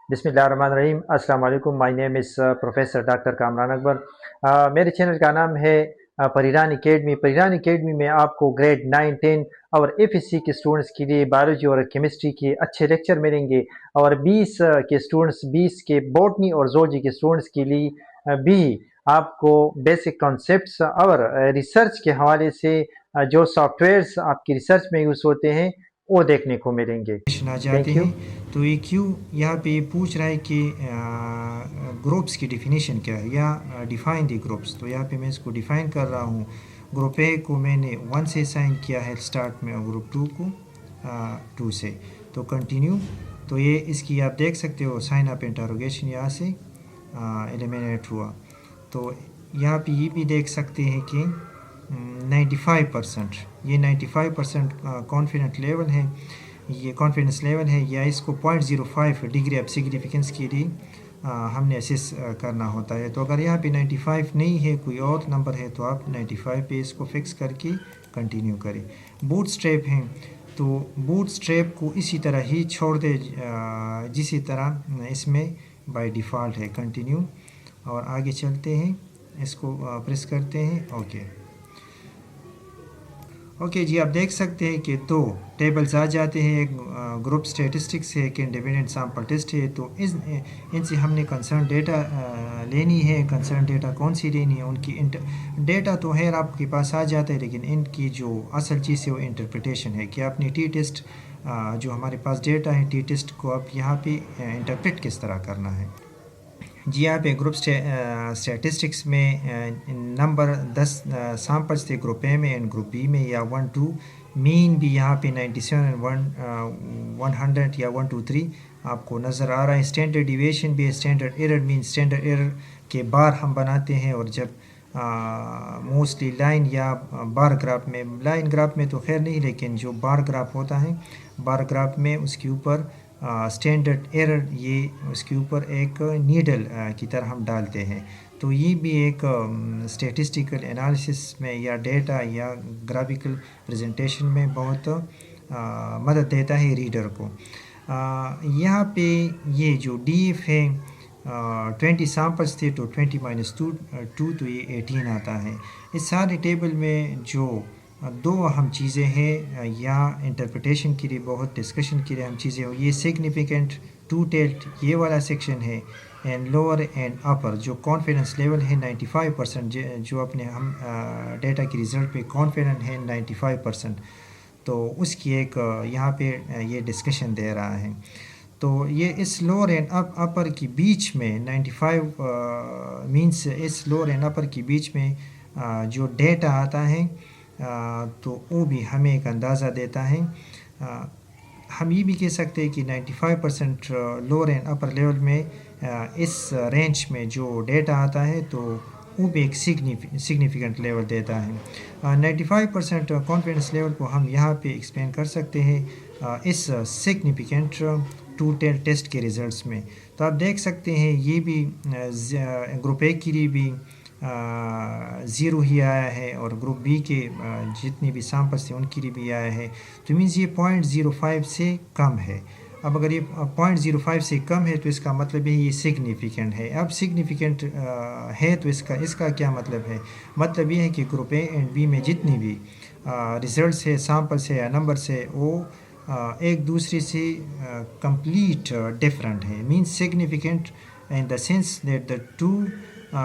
बिस्मिल्लाहिर्रहमानिर्रहीम। अस्सलाम वालेकुम। My name is professor doctor Kamran Akbar. मेरे चैनल का नाम है परिरान एकेडमी। परिरान एकेडमी में आपको ग्रेड 9, 10 और एफएससी के स्टूडेंट्स के लिए बायोलॉजी और केमिस्ट्री के अच्छे लेक्चर मिलेंगे, और 20 के स्टूडेंट्स, 20 के बॉटनी और जोलॉजी के स्टूडेंट्स के लिए भी आपको बेसिक कॉन्सेप्ट्स और रिसर्च के हवाले से जो सॉफ्टवेयर्स आपकी रिसर्च में यूज़ होते हैं वो देखने को मिलेंगे। आ जाते थैंक यू। हैं। तो ये क्यों यहाँ पे पूछ रहा है कि ग्रुप्स की डिफिनीशन क्या है या डिफाइन दी ग्रुप्स। तो यहाँ पे मैं इसको डिफाइन कर रहा हूँ। ग्रुप ए को मैंने 1 से साइन किया है स्टार्ट में, और ग्रुप 2 को 2 से। तो कंटिन्यू। तो ये इसकी आप देख सकते हो साइन अप इंटरोगेशन यहाँ से एलिमिनेट हुआ। तो यहाँ पे ये भी देख सकते हैं कि 95%, ये 95% कॉन्फिडेंट लेवल है, ये कॉन्फिडेंस लेवल है, या इसको 0.05 डिग्री ऑफ सिग्निफिकेंस के लिए हमने असेस करना होता है। तो अगर यहाँ पे 95 नहीं है, कोई और नंबर है, तो आप 95 पे इसको फिक्स करके कंटिन्यू करें। बूट स्ट्रैप हैं, तो बूट स्ट्रैप को इसी तरह ही छोड़ दे जिसी तरह इसमें बाय डिफ़ॉल्ट है। कंटिन्यू और आगे चलते हैं, इसको प्रेस करते हैं। ओके जी, आप देख सकते हैं कि 2 टेबल्स आ जाते हैं। एक ग्रुप स्टेटिस्टिक्स है, एक इंडिपेंडेंट सैंपल टेस्ट है। तो इनसे हमने कंसर्न डेटा लेनी है। कंसर्न डेटा कौन सी लेनी है, उनकी डेटा तो है आपके पास आ जाता है, लेकिन इनकी जो असल चीज़ है वो इंटरप्रिटेशन है कि आपने टी टेस्ट जो हमारे पास डेटा है टी टेस्ट को आप यहाँ पे इंटरप्रेट किस तरह करना है। जी, यहाँ पे ग्रुप स्टैटिस्टिक्स में नंबर 10 सैम्पल्स थे ग्रुप ए में एंड ग्रुप बी में, या 1 2। मीन भी यहाँ पे 97 100 या 123 आपको नज़र आ रहा है। स्टैंडर्ड डिविएशन भी है। Standard error mean standard error के बार हम बनाते हैं, और जब मोस्टली लाइन या बार ग्राफ में, लाइन ग्राफ में तो खैर नहीं, लेकिन जो बार ग्राफ होता है, बार ग्राफ में उसके ऊपर स्टैंडर्ड एरर, ये उसके ऊपर एक नीडल की तरह हम डालते हैं। तो ये भी एक स्टैटिस्टिकल एनालिसिस में या डेटा या ग्राफिकल प्रेजेंटेशन में बहुत मदद देता है रीडर को। यहाँ पे ये जो डीएफ है 20 सैम्पल्स थे, तो 20 माइनस 2 तो ये 18 आता है। इस सारे टेबल में जो 2 अहम चीज़ें हैं या इंटरप्रिटेशन के लिए बहुत डिस्कशन के लिए अहम चीज़ें हो, ये सिग्निफिकेंट टू टेल्ट ये वाला सेक्शन है, एंड लोअर एंड अपर जो कॉन्फिडेंस लेवल है 95%, जो अपने हम डेटा की रिज़ल्ट पे कॉन्फिडेंट है 95%। तो उसकी एक यहाँ पे ये डिस्कशन दे रहा है। तो ये इस लोअर एंड अपर की बीच में 95 मीन्स इस लोअर एंड अपर की बीच में जो डेटा आता है तो वो भी हमें एक अंदाज़ा देता है। हम ये भी कह सकते हैं कि 95% लोअर एंड अपर लेवल में इस रेंज में जो डेटा आता है तो वो भी एक सिग्निफिकेंट लेवल देता है। 95% कॉन्फिडेंस लेवल को हम यहाँ पे एक्सप्लेन कर सकते हैं इस सिग्निफिकेंट टू टेस्ट के रिज़ल्ट्स में। तो आप देख सकते हैं ये भी ग्रुप ए के लिए भी 0 ही आया है, और ग्रुप बी के जितने भी सैम्पल्स थे उनके लिए भी आया है। तो मीन्स ये 0.05 से कम है। अब अगर ये 0.05 से कम है तो इसका मतलब है ये सिग्निफिकेंट है। अब सिग्निफिकेंट है तो इसका क्या मतलब है? मतलब ये है कि ग्रुप ए एंड बी में जितनी भी रिज़ल्ट्स है, सैम्पल्स है या नंबर्स है, वो एक दूसरे से कंप्लीट डिफरेंट है। Means significant in the sense that the two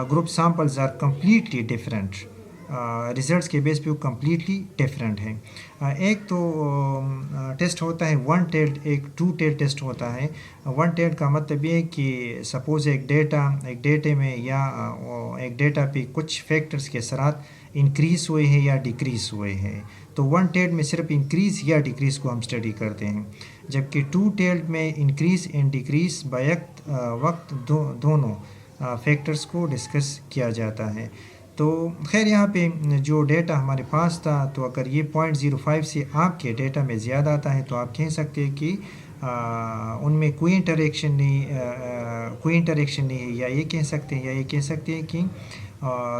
group samples are completely different. Results के बेस पे वो कम्प्लीटली डिफरेंट है। एक तो टेस्ट होता है वन टेल्ड, एक टू टेल्ड टेस्ट होता है। वन टेल्ड का मतलब ये है कि सपोज़ एक डेटे में या एक डेटा पे कुछ फैक्टर्स के साथ इंक्रीज़ हुए हैं या डिक्रीज़ हुए हैं, तो वन टेल्ड में सिर्फ इंक्रीज़ या डिक्रीज़ को हम स्टडी करते हैं, जबकि टू टेल्ड में इंक्रीज़ एंड डिक्रीज़ बैक वक्त दोनों फैक्टर्स को डिस्कस किया जाता है। तो खैर यहाँ पे जो डेटा हमारे पास था, तो अगर ये 0.05 से आपके डेटा में ज़्यादा आता है तो आप कह सकते हैं कि उनमें कोई इंटरेक्शन नहीं है, या ये कह सकते हैं कि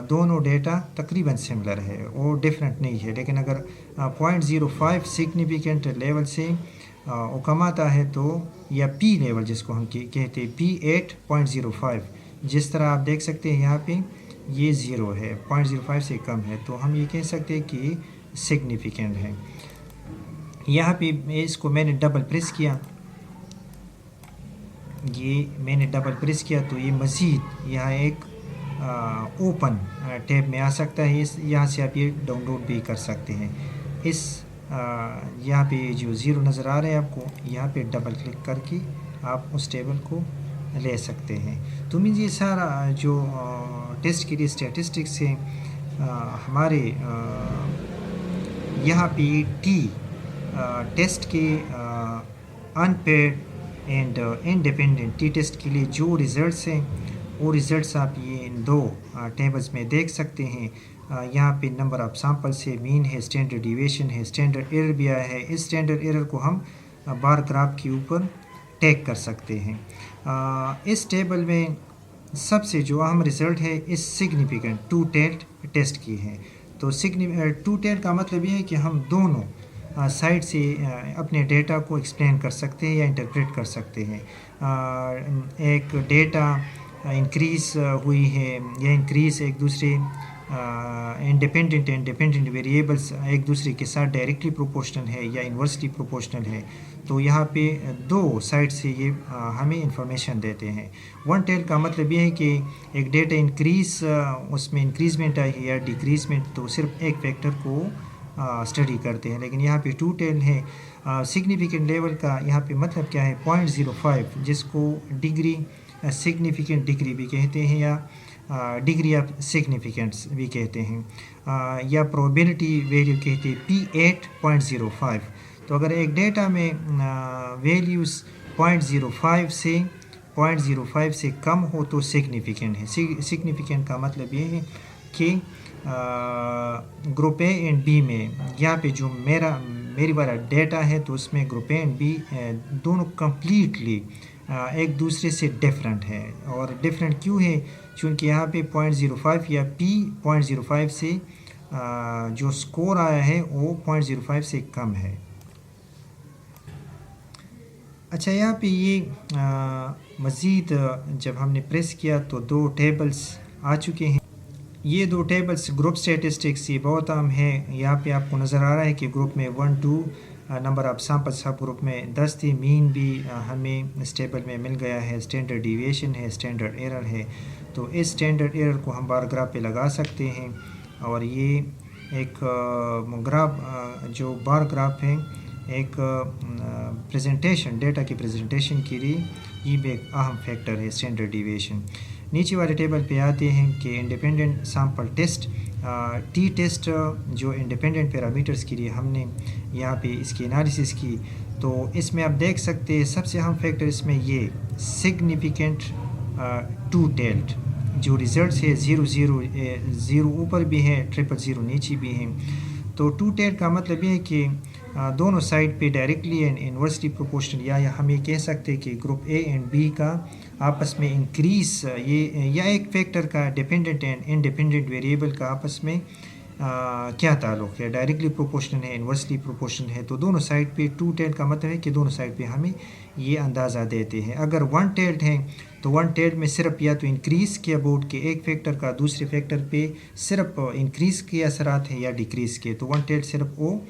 दोनों डेटा तकरीबन सिमिलर है, वो डिफरेंट नहीं है। लेकिन अगर 0.05 सिग्निफिकेंट लेवल से कम आता है तो, या पी लेवल जिसको हम कहते हैं P8.05, जिस तरह आप देख सकते हैं यहाँ पे ये 0 है, 0.05 से कम है, तो हम ये कह सकते हैं कि सिग्निफिकेंट है। यहाँ पे इसको मैंने डबल प्रेस किया, तो ये मज़ीद यहाँ एक ओपन टैब में आ सकता है। यहाँ से आप ये डाउनलोड भी कर सकते हैं। यहाँ पे जो 0 नज़र आ रहा है आपको, यहाँ पे डबल क्लिक करके आप उस टेबल को ले सकते हैं। तो मीन्स ये सारा जो टेस्ट के लिए स्टैटिस्टिक्स है हमारे यहाँ पे टेस्ट के अनपेड एंड इंडिपेंडेंट टेस्ट के लिए जो रिज़ल्ट्स हैं वो रिज़ल्ट्स आप ये इन 2 टेबल्स में देख सकते हैं। यहाँ पे नंबर ऑफ सैम्पल्स है, मीन है, स्टैंडर्ड डिविएशन है, स्टैंडर्ड एरर भी आया है। इस स्टैंडर्ड एरर को हम बार ग्राफ के ऊपर टैग कर सकते हैं। इस टेबल में सबसे जो अहम रिज़ल्ट है इस सिग्निफिकेंट 2 टेल्ड टेस्ट की है। तो 2 टेल्ड का मतलब ये है कि हम दोनों साइड से अपने डेटा को एक्सप्लेन कर सकते हैं या इंटरप्रेट कर सकते हैं। एक डेटा इंक्रीज़ हुई है या इंक्रीज़ एक दूसरे इंडिपेंडेंट वेरिएबल्स एक दूसरे के साथ डायरेक्टली प्रोपोर्शनल है या इन्वर्सली प्रोपोर्शनल है, तो यहाँ पे 2 साइड से ये हमें इंफॉर्मेशन देते हैं। 1 टेल का मतलब ये है कि एक डेटा इंक्रीज़ उसमें इंक्रीजमेंट आई है या डिक्रीजमेंट, तो सिर्फ एक फैक्टर को स्टडी करते हैं। लेकिन यहाँ पे 2 टेल है। सिग्निफिकेंट लेवल का यहाँ पे मतलब क्या है, 0.05, जिसको डिग्री सिग्निफिकेंट डिग्री भी कहते हैं या डिग्री ऑफ सिग्निफिकेंस भी कहते हैं, या प्रोबेबिलिटी वैल्यू कहते हैं P8.05। तो अगर एक डेटा में वैल्यूज़ 0.05 से कम हो तो सिग्निफिकेंट है। सिग्निफिकेंट का मतलब ये है कि ग्रुप ए एंड बी में यहाँ पे जो मेरी वाला डेटा है तो उसमें ग्रुप ए एंड बी दोनों कम्प्लीटली एक दूसरे से डिफरेंट है। और डिफरेंट क्यों है, क्योंकि यहाँ पे 0.05 या P.05 से जो स्कोर आया है वो 0.05 से कम है। अच्छा, यहाँ पे ये मज़ीद जब हमने प्रेस किया तो 2 टेबल्स आ चुके हैं। ये 2 टेबल्स ग्रुप स्टैटिस्टिक्स ये बहुत आम है। यहाँ पे आपको नज़र आ रहा है कि ग्रुप में 1, 2 नंबर ऑफ सैम्पल, सब ग्रुप में 10 थी। मीन भी हमें इस टेबल में मिल गया है, स्टैंडर्ड डिविएशन है, स्टैंडर्ड एरर है। तो इस स्टैंडर्ड एरर को हम बार ग्राफ पे लगा सकते हैं। और ये एक ग्राफ जो बार ग्राफ है एक प्रेजेंटेशन, डेटा की प्रेजेंटेशन के लिए ये भी एक अहम फैक्टर है, स्टैंडर्ड डिविएशन। नीचे वाले टेबल पे आते हैं कि independent sample test, T test जो इंडिपेंडेंट पैरामीटर्स के लिए हमने यहाँ पे इसकी एनालिसिस की, तो इसमें आप देख सकते हैं सबसे अहम फैक्टर इसमें ये सिग्निफिकेंट 2 टेल्ड जो रिजल्ट्स है 0 ऊपर भी है, 000 नीचे भी हैं। तो 2 टेल्ड का मतलब ये है कि दोनों साइड पे डायरेक्टली एंड इन्वर्सली प्रोपोर्शनल, या हम ये कह सकते हैं कि ग्रुप ए एंड बी का आपस में इंक्रीज़ ये या एक फैक्टर का डिपेंडेंट एंड इंडिपेंडेंट वेरिएबल का आपस में क्या ताल्लुक़ है, डायरेक्टली प्रोपोर्शनल है, इन्वर्सली प्रोपोर्शनल है। तो दोनों साइड पे 2 टेल्ड का मतलब है कि दोनों साइड पे हमें ये अंदाज़ा देते हैं। अगर 1 टेल्ड है तो 1 टेल्ड में सिर्फ या तो इंक्रीज़ के अबाउट के एक फैक्टर का दूसरे फैक्टर पे सिर्फ इंक्रीज़ के असरात हैं या डिक्रीज़ के, तो 1 टेल्ड सिर्फ वो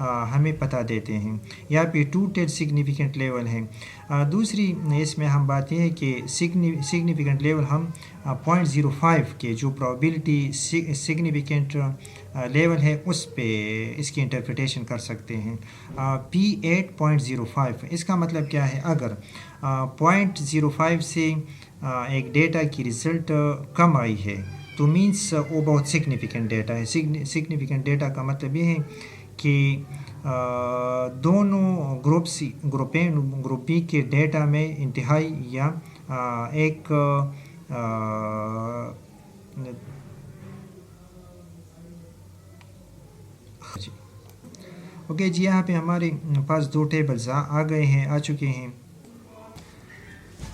हमें पता देते हैं। यहाँ पे 2 टेल्ड सिग्निफिकेंट लेवल है। दूसरी इसमें हम बात यह है कि सिग्निफिकेंट लेवल हम 0.05 के जो प्रोबेबिलिटी सिग्निफिकेंट लेवल है उस पे इसकी इंटरप्रिटेशन कर सकते हैं। P8.05 इसका मतलब क्या है, अगर 0.05 से एक डेटा की रिज़ल्ट कम आई है तो मीन्स वो बहुत सिग्निफिकेंट डेटा है। सिग्निफिकेंट डेटा का मतलब ये है कि दोनों ग्रुप ए ग्रुप बी के डेटा में इंतहाई या एक ओके जी, यहाँ पे हमारे पास 2 टेबल्स आ गए हैं, आ चुके हैं।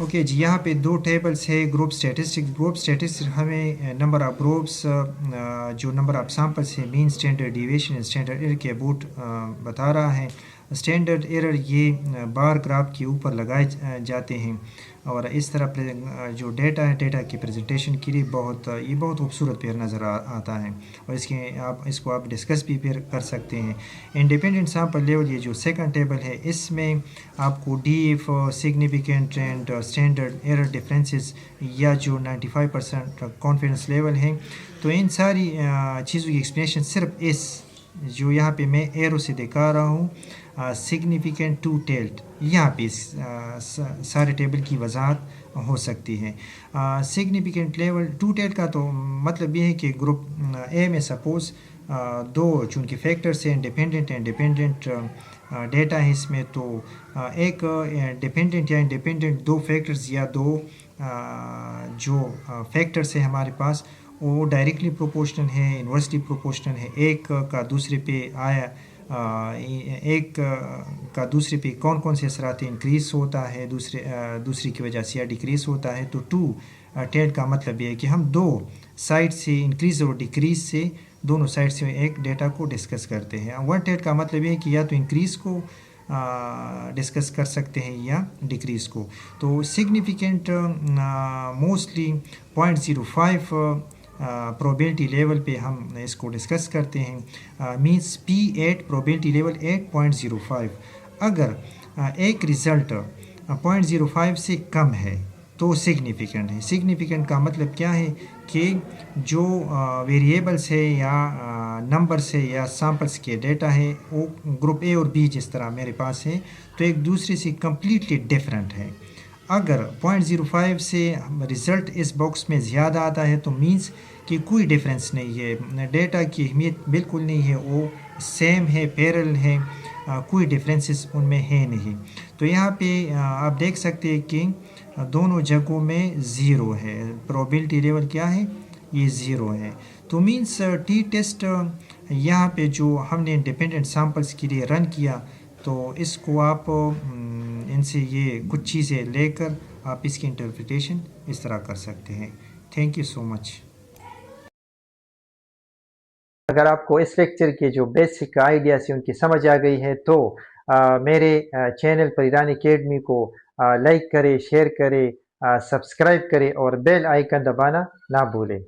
ओके जी, यहाँ पे 2 टेबल्स है ग्रुप स्टैटिस्टिक्स हमें नंबर ऑफ ग्रुप्स जो नंबर ऑफ सैम्पल्स है, mean, standard deviation, standard error के अबाउट बता रहा है। स्टैंडर्ड एरर ये बार ग्राफ के ऊपर लगाए जाते हैं और इस तरह जो डेटा है डेटा की प्रेजेंटेशन के लिए ये बहुत खूबसूरत फिर नज़र आता है और इसको आप डिस्कस भी फिर कर सकते हैं। इंडिपेंडेंट सैंपल लेवल ये जो सेकंड टेबल है इसमें आपको DF significant and standard error differences या जो 95% कॉन्फिडेंस लेवल है, तो इन सारी चीज़ों की एक्सप्लेनेशन सिर्फ इस जो यहाँ पे मैं एरो से दिखा रहा हूँ सिग्निफिकेंट टू टेल्ड यहाँ पे सारे टेबल की वजाहत हो सकती है। सिग्निफिकेंट लेवल टू टेल्ड का तो मतलब ये है कि ग्रुप ए में सपोज़ दो चूँकि फैक्टर्स हैं इंडिपेंडेंट डेटा है इसमें, तो एक डिपेंडेंट या इंडिपेंडेंट दो फैक्टर्स या दो जो फैक्टर्स है हमारे पास वो डायरेक्टली प्रोपोर्शनल है, इन्वर्सली प्रोपोर्शनल है। एक का दूसरे पे आया एक का दूसरे पे कौन कौन से असरात इंक्रीज़ होता है, दूसरी की वजह से या डिक्रीज़ होता है। तो टू टेड का मतलब ये है कि हम दो साइड से इंक्रीज़ और डिक्रीज़ से दोनों साइड से एक डेटा को डिस्कस करते हैं। वन टेड का मतलब ये है कि या तो इंक्रीज़ को डिस्कस कर सकते हैं या डिक्रीज़ को। तो सिग्निफिकेंट मोस्टली 0.05 प्रोबेबिलिटी लेवल पे हम इसको डिस्कस करते हैं। Means P8 probability level 8.05। अगर एक रिज़ल्ट 0.05 से कम है तो सिग्निफिकेंट है। सिग्निफिकेंट का मतलब क्या है कि जो वेरिएबल्स है या नंबर्स है या सैम्पल्स के डेटा है वो ग्रुप ए और बी जिस तरह मेरे पास है तो एक दूसरे से कम्प्लीटली डिफरेंट है। अगर 0.05 से रिज़ल्ट इस बॉक्स में ज़्यादा आता है तो मींस कि कोई डिफरेंस नहीं है, डेटा की अहमियत बिल्कुल नहीं है, वो सेम है, पैरेलल है, कोई डिफरेंसेस उनमें है नहीं। तो यहाँ पे आप देख सकते हैं कि दोनों जगहों में ज़ीरो है, प्रोबेबिलिटी लेवल क्या है, ये ज़ीरो है। तो मींस टी टेस्ट यहाँ पे जो हमने इंडिपेंडेंट सैम्पल्स के लिए रन किया तो इसको आप इनसे ये कुछ चीज़ें लेकर आप इसकी इंटरप्रिटेशन इस तरह कर सकते हैं। Thank you so much. अगर आपको इस लेक्चर के जो बेसिक आइडिया से उनकी समझ आ गई है तो मेरे चैनल परिरानी अकेडमी को लाइक करें, शेयर करें, सब्सक्राइब करें और बेल आइकन दबाना ना भूलें।